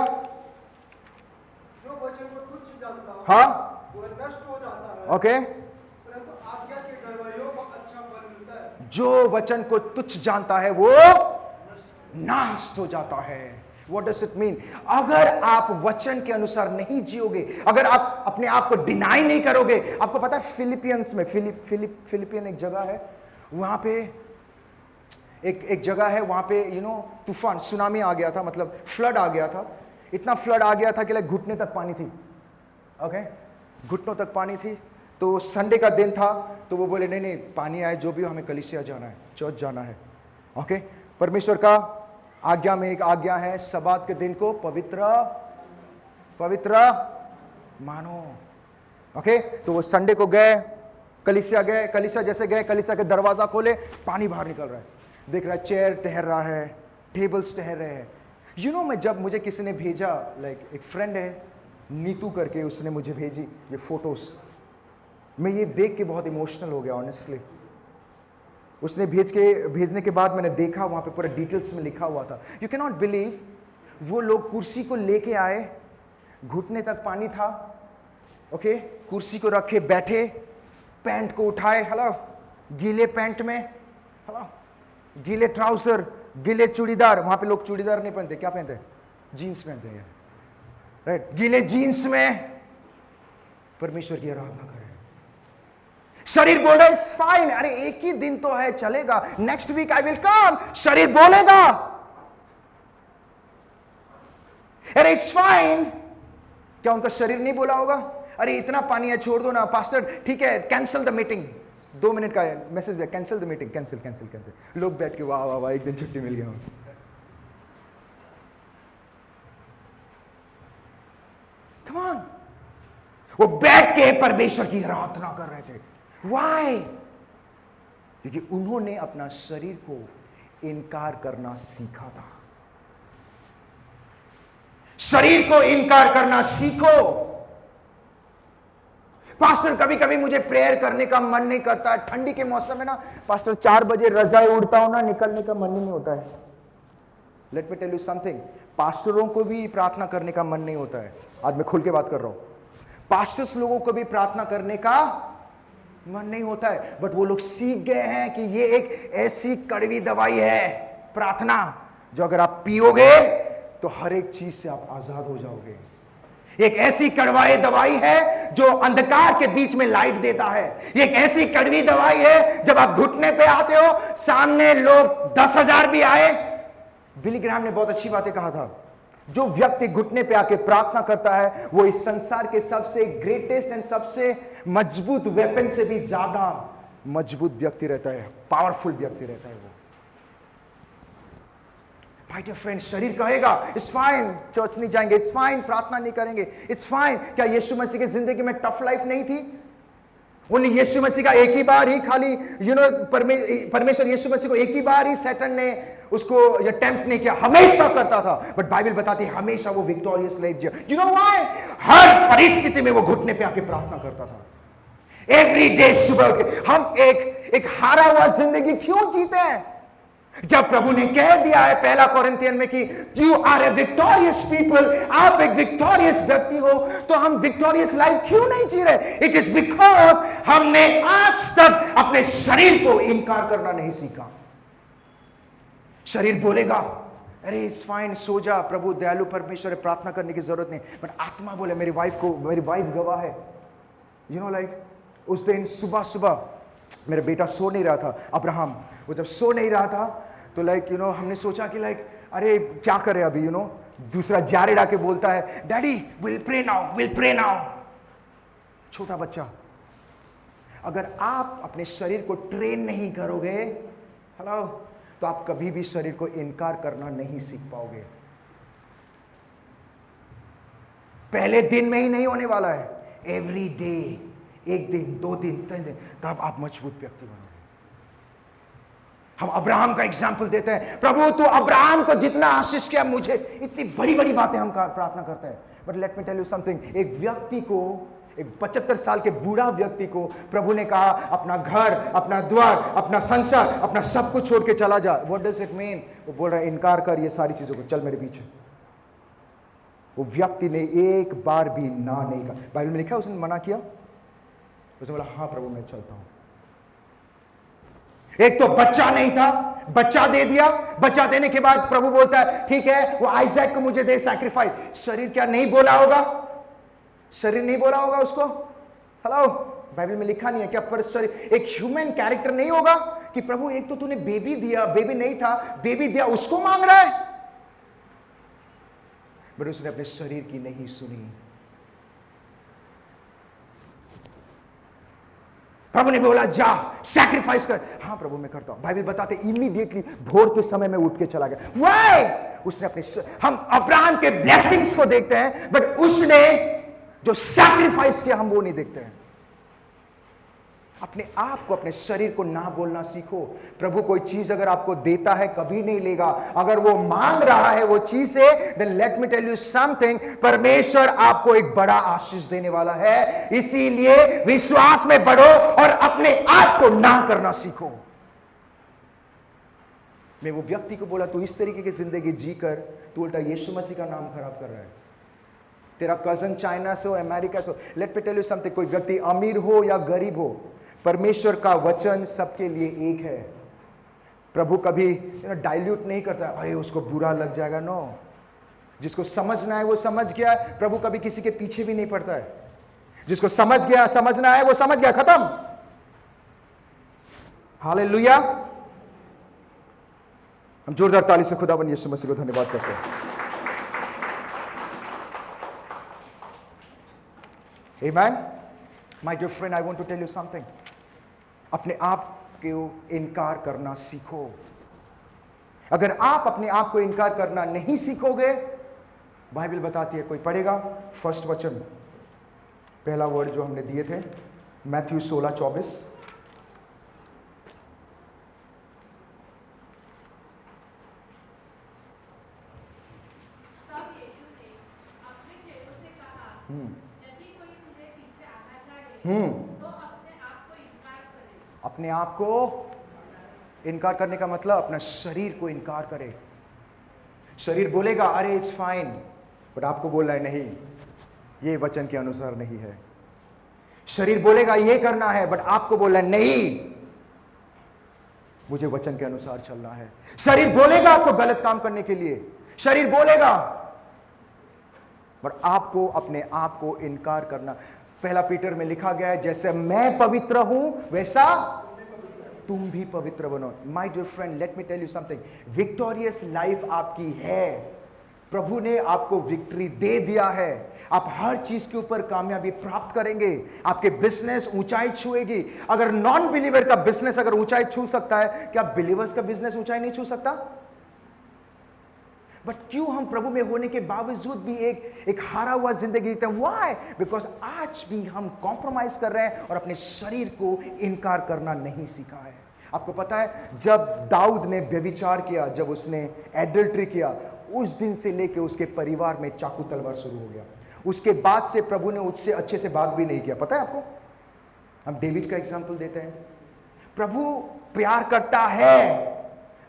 जो वचन को तुच्छ जानता है, हाँ, वो नष्ट हो जाता है, ओके। परंतु आज्ञा के डरवैयों को अच्छा फल मिलता है। जो वचन को तुच्छ जानता है वो नाश हो जाता है। What does it mean? अगर आप वचन के अनुसार नहीं जियोगे, अगर आप अपने आप को डिनाई नहीं करोगे, आपको पता है फिलिपियंस में, फिलिपियन एक जगह है, वहां पे एक जगह है, वहां पे तूफान, सुनामी आ गया था, मतलब फ्लड आ गया था। इतना फ्लड आ गया था कि लाइक घुटने तक पानी थी, ओके, घुटनों तक पानी थी। तो संडे का दिन था, तो वो बोले नहीं पानी आए जो भी हो, हमें कलीसिया जाना है, चर्च जाना है, ओके। परमेश्वर का आज्ञा में एक आज्ञा है, सब्बात के दिन को पवित्र मानो, ओके। तो वो संडे को गए, कलीसिया गए, कलीसिया जैसे गए, कलीसिया के दरवाजा खोले, पानी बाहर निकल रहा है, देख रहा है चेयर टहर रहा है, टेबल्स टहर रहे हैं। मैं जब मुझे किसी ने भेजा, लाइक एक फ्रेंड है नीतू करके, उसने मुझे भेजी ये फोटोज, मैं ये देख के बहुत इमोशनल हो गया ऑनेस्टली। उसने भेजने के बाद मैंने देखा, वहां पे पूरा डिटेल्स में लिखा हुआ था। यू कैन नॉट बिलीव, वो लोग कुर्सी को लेके आए, घुटने तक पानी था, ओके, कुर्सी को रखे, बैठे, पैंट को उठाए, हेलो, गीले पैंट में, हेलो, गीले ट्राउजर, गीले चूड़ीदार, वहां पे लोग चूड़ीदार नहीं पहनते, क्या पहनते हैं? जीन्स पहनते हैं, राइट, गीले जीन्स में परमेश्वर की आराधना करें। शरीर बोल रहा है इट्स फाइन, अरे एक ही दिन तो है, चलेगा, next week I will come. शरीर बोलेगा अरे इट्स फाइन, क्या उनका शरीर नहीं बोला होगा? अरे इतना पानी है, छोड़ दो ना पास्टर, ठीक है, कैंसिल द मीटिंग, 2 मिनट का मैसेज है, कैंसिल द मीटिंग, कैंसिल। लोग बैठ के वाह वाह वाह, एक दिन छुट्टी मिल गया। कम ऑन, वो बैठ के परमेश्वर की आराधना कर रहे थे। Why? क्योंकि उन्होंने अपना शरीर को इनकार करना सीखा था। शरीर को इनकार करना सीखो। पास्टर, कभी कभी मुझे प्रेयर करने का मन नहीं करता, ठंडी के मौसम में ना पास्टर 4 बजे रजाई उड़ता हूं ना, निकलने का मन ही नहीं होता है। Let me tell you something, पास्टरों को भी प्रार्थना करने का मन नहीं होता है। आज मैं खुल के बात कर रहा हूं, पास्टर्स लोगों को भी प्रार्थना करने का मन नहीं होता है, बट वो लोग सीख गए हैं कि ये एक ऐसी कड़वी दवाई है प्रार्थना, जो अगर आप पियोगे तो हर एक चीज से आप आजाद हो जाओगे। एक ऐसी कड़वाई दवाई है जो अंधकार के बीच में लाइट देता है। एक ऐसी कड़वी दवाई है, जब आप घुटने पे आते हो, सामने लोग 10,000 भी आए। बिली ग्राहम ने बहुत अच्छी बातें कहा था, जो व्यक्ति घुटने पे आके प्रार्थना करता है वो इस संसार के सबसे ग्रेटेस्ट एंड सबसे मजबूत वेपन से भी ज्यादा मजबूत व्यक्ति रहता है, पावरफुल व्यक्ति रहता है वो। माय डियर फ्रेंड, शरीर कहेगा इट्स फाइन, चर्च नहीं जाएंगे, इट्स फाइन, प्रार्थना नहीं करेंगे, इट्स फाइन। क्या यीशु मसीह की जिंदगी में टफ लाइफ नहीं थी? ओनली यीशु मसीह का एक ही बार ही खाली परमेश्वर यीशु मसीह को एक ही बार ही सैटन ने उसको ये टेम्प्ट नहीं किया, हमेशा करता था। बट बाइबल बताती है हमेशा वो विक्टोरियस लाइफ जिया। You know why? हर परिस्थिति में वो घुटने पे आके प्रार्थना करता था। एवरी डे सुबह के हम एक हारा हुआ जिंदगी क्यों जीते हैं? जब प्रभु ने कह दिया है पहला कोरिन्थियन में कि you are a victorious people, आप एक विक्टोरियस व्यक्ति हो, तो हम विक्टोरियस लाइफ क्यों नहीं जी रहे? इट इज बिकॉज हमने आज तक अपने शरीर को इनकार करना नहीं सीखा। शरीर बोलेगा अरे इट्स फाइन, सो जा, प्रभु दयालु परमेश्वर है, प्रार्थना करने की जरूरत नहीं। बट आत्मा बोले मेरी वाइफ गवाह है। यू नो लाइक उस दिन सुबह सुबह मेरा बेटा सो नहीं रहा था, अब्राहम, वो जब सो नहीं रहा था तो लाइक यू नो हमने सोचा कि लाइक अरे क्या करे अभी, यू नो दूसरा जारेड आके बोलता है डैडी विल प्रे नाउ। छोटा बच्चा। अगर आप अपने शरीर को ट्रेन नहीं करोगे, हेलो, तो आप कभी भी शरीर को इनकार करना नहीं सीख पाओगे। पहले दिन में ही नहीं होने वाला है, एवरी डे, एक दिन, 2 दिन, 3 दिन, तब आप मजबूत व्यक्ति बनोगे। हम अब्राहम का एग्जाम्पल देते हैं, प्रभु तो अब्राहम को जितना आशीष किया, मुझे इतनी बड़ी बड़ी बातें हम प्रार्थना करते हैं। But let me tell you something, एक व्यक्ति को, एक 75 साल के बूढ़ा व्यक्ति को प्रभु ने कहा अपना घर, अपना द्वार, अपना संसार, अपना सब कुछ छोड़ के चला जा। What does it mean? वो बोल रहा है इनकार कर ये सारी चीजों को, चल मेरे पीछे। वो व्यक्ति ने एक बार भी ना नहीं कहा। बाइबल में लिखा है उसने मना किया, उसने बोला हाँ प्रभु मैं चलता हूं। एक तो बच्चा नहीं था, बच्चा दे दिया, बच्चा देने के बाद प्रभु बोलता है ठीक है वो आइजैक को मुझे दे सैक्रिफाइस। शरीर क्या नहीं बोला होगा? शरीर नहीं बोला होगा उसको? हेलो, बाइबल में लिखा नहीं है क्या पर शरीर एक ह्यूमन कैरेक्टर नहीं होगा कि प्रभु एक तो तूने बेबी दिया, बेबी नहीं था, बेबी दिया, उसको मांग रहा है? बट उसने अपने शरीर की नहीं सुनी। प्रभु ने बोला जा सैक्रिफाइस कर। हाँ प्रभु मैं करता हूं। बाइबल बताते इमीडिएटली भोर के समय में उठ के चला गया। वाई? उसने अपने, हम अब्राहम के ब्लेसिंग्स को देखते हैं बट उसने जो सैक्रिफाइस किया हम वो नहीं देखते हैं। अपने आप को, अपने शरीर को ना बोलना सीखो। प्रभु कोई चीज अगर आपको देता है कभी नहीं लेगा। अगर वो मांग रहा है वो चीज से, then let me tell you something, परमेश्वर आपको एक बड़ा आशीष देने वाला है। इसीलिए विश्वास में बढ़ो और अपने आप को ना करना सीखो। मैं वो व्यक्ति को बोला तू इस तरीके की जिंदगी जी कर, तू उल्टा यीशु मसीह का नाम खराब कर रहा है। तेरा कजन चाइना से हो, अमेरिका से हो, let me tell you something, कोई व्यक्ति अमीर हो या गरीब हो, परमेश्वर का वचन सबके लिए एक है। प्रभु कभी डाइल्यूट नहीं करता, अरे उसको बुरा लग जाएगा। नो, जिसको समझना है वो समझ गया। प्रभु कभी किसी के पीछे भी नहीं पड़ता है। जिसको समझ गया, समझना है वो समझ गया, खत्म। हालेलुया। हम जोरदार ताली से खुदावन यीशु मसीह को धन्यवाद करते हैं। Amen. My dear friend, I want to tell you something. अपने आप को इनकार करना सीखो। अगर आप अपने आप को इनकार करना नहीं सीखोगे, बाइबल बताती है, कोई पढ़ेगा फर्स्ट वचन, पहला वर्ड जो हमने दिए थे, मैथ्यू 16:24। तो अपने आप को इनकार करने का मतलब अपना शरीर को इनकार करे। शरीर बोलेगा अरे इट्स फाइन, बट आपको बोल रहा है नहीं, ये वचन के अनुसार नहीं है। शरीर बोलेगा ये करना है, बट आपको बोल रहा है नहीं, मुझे वचन के अनुसार चलना है। शरीर बोलेगा आपको गलत काम करने के लिए, शरीर बोलेगा, बट आपको अपने आप को इनकार करना। पहला पीटर में लिखा गया है जैसे मैं पवित्र हूं वैसा तुम भी पवित्र बनो। My dear friend, let me tell you something, victorious life आपकी है। प्रभु ने आपको विक्ट्री दे दिया है। आप हर चीज के ऊपर कामयाबी प्राप्त करेंगे। आपके बिजनेस ऊंचाई छुएगी। अगर नॉन बिलीवर का बिजनेस अगर ऊंचाई छू सकता है, क्या बिलीवर्स का बिजनेस ऊंचाई नहीं छू सकता? बट क्यों हम प्रभु में होने के बावजूद भी एक हारा हुआ जिंदगी जीते हैं? व्हाई? बिकॉज आज भी हम कॉम्प्रोमाइज कर रहे हैं और अपने शरीर को इनकार करना नहीं सीखा है। आपको पता है, जब दाऊद ने व्यभिचार किया, जब उसने एडल्ट्री किया, उस दिन से लेके उसके परिवार में चाकू तलवार शुरू हो गया। उसके बाद से प्रभु ने उससे अच्छे से बात भी नहीं किया। पता है आपको? हम डेविड का एग्जांपल देते हैं। प्रभु प्यार करता है,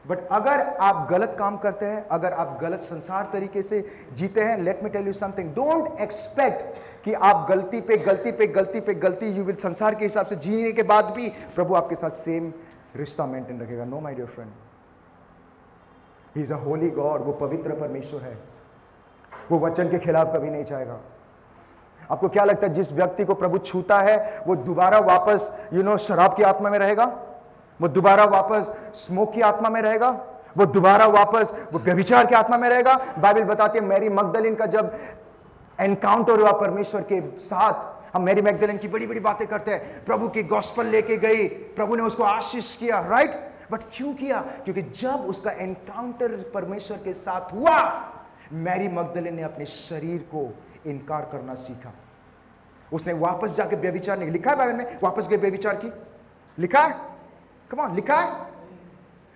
बट अगर आप गलत काम करते हैं, अगर आप गलत संसार तरीके से जीते हैं, let me tell you something, don't expect कि आप गलती पे गलती पे गलती पे गलती, यू विल संसार के हिसाब से जीने के बाद भी प्रभु आपके साथ सेम रिश्ता मेंटेन रखेगा। No my dear friend, he is a holy God. वो पवित्र परमेश्वर है। वो वचन के खिलाफ कभी नहीं जाएगा। आपको क्या लगता है, जिस व्यक्ति को प्रभु छूता है वो दोबारा वापस शराब की आत्मा में रहेगा? वो दोबारा वापस स्मोक की आत्मा में रहेगा? वो दोबारा वापस वो व्यभिचार की आत्मा में रहेगा? बाइबल बताती है मैरी मगदलीन का जब एनकाउंटर हुआ परमेश्वर के साथ, हम मैरी मैगदलीन की बड़ी बड़ी बातें करते हैं, प्रभु की गॉस्पेल लेके गई, प्रभु ने उसको आशीष किया, राइट? बट क्यों किया? क्योंकि जब उसका एनकाउंटर परमेश्वर के साथ हुआ, मैरी मगदलीन ने अपने शरीर को इनकार करना सीखा। उसने वापस जाके व्यभिचार नहीं, लिखा है बाइबल में वापस गए व्यभिचार की, लिखा है, कम ऑन, लिखा है,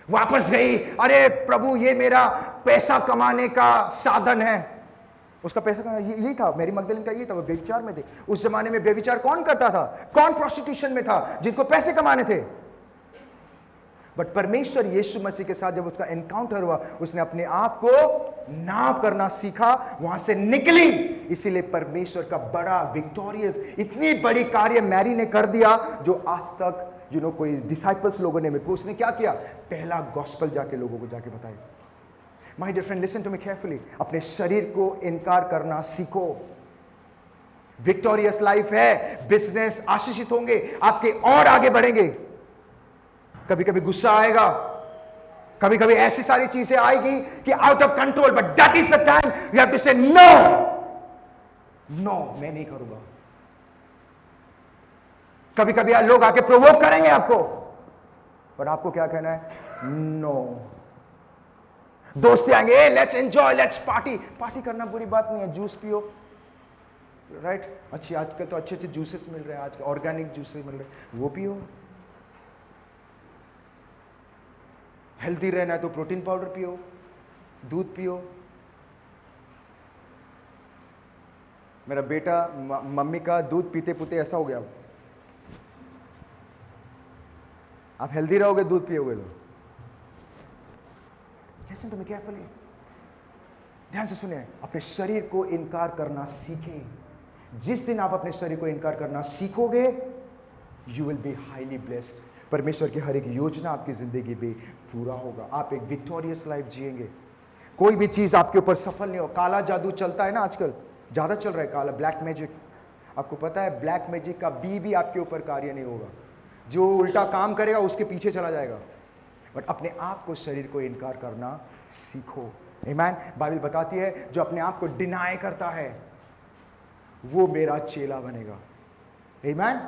वापस गई। अरे प्रभु, ये मेरा पैसा कमाने का साधन है। उसका पैसा कमाना यही था, मैरी मगदलीन का यही था, वो व्यभिचार में थे। उस जमाने में व्यभिचार कौन करता था? कौन प्रोस्टिट्यूशन में था? जिनको पैसे कमाने थे। बट परमेश्वर यीशु मसीह के साथ जब उसका एनकाउंटर हुआ, उसने अपने आप को नाप करना सीखा, वहां से निकली। इसीलिए परमेश्वर का बड़ा विक्टोरियस, इतनी बड़ी कार्य मैरी ने कर दिया जो आज तक कोई डिसाइपल्स लोगों ने, उसने क्या किया? पहला गॉस्पेल जाके लोगों को जाके बताया। My dear friend, listen to me carefully. अपने शरीर को इनकार करना सीखो। विक्टोरियस लाइफ है, बिजनेस आशीषित होंगे, आपके और आगे बढ़ेंगे। कभी कभी गुस्सा आएगा, कभी कभी ऐसी सारी चीजें आएगी कि out of control, but that is the time you have to say no, no, मैं नहीं करूंगा। कभी कभी लोग आके प्रोवोक करेंगे आपको, पर आपको क्या कहना है? नो। दोस्ती आएंगे, let's enjoy, let's party. Party करना बुरी बात नहीं है, जूस पियो, राइट? अच्छी, आजकल तो अच्छे अच्छे जूसेस मिल रहे हैं, आजकल ऑर्गेनिक जूसेस मिल रहे हैं, वो पियो। हेल्दी रहना है तो प्रोटीन पाउडर पियो, दूध पियो। मेरा बेटा मम्मी का दूध पीते पीते ऐसा हो गया। आप हेल्दी रहोगे, दूध पियोगे तो। लिसन टू मी केयरफुली, ध्यान से सुनिए। अपने शरीर को इनकार करना सीखें। जिस दिन आप अपने शरीर को इनकार करना सीखोगे, you will be highly blessed. परमेश्वर की हर एक योजना आपकी जिंदगी में पूरा होगा। आप एक विक्टोरियस लाइफ जिएंगे। कोई भी चीज आपके ऊपर सफल नहीं हो। काला जादू चलता है ना आजकल, ज्यादा चल रहा है काला, ब्लैक मैजिक। आपको पता है ब्लैक मैजिक का भी आपके ऊपर कार्य नहीं होगा। जो उल्टा काम करेगा उसके पीछे चला जाएगा। बट अपने आप को, शरीर को इनकार करना सीखो। आमीन। बाइबल बताती है जो अपने आप को डिनाई करता है वो मेरा चेला बनेगा। आमीन।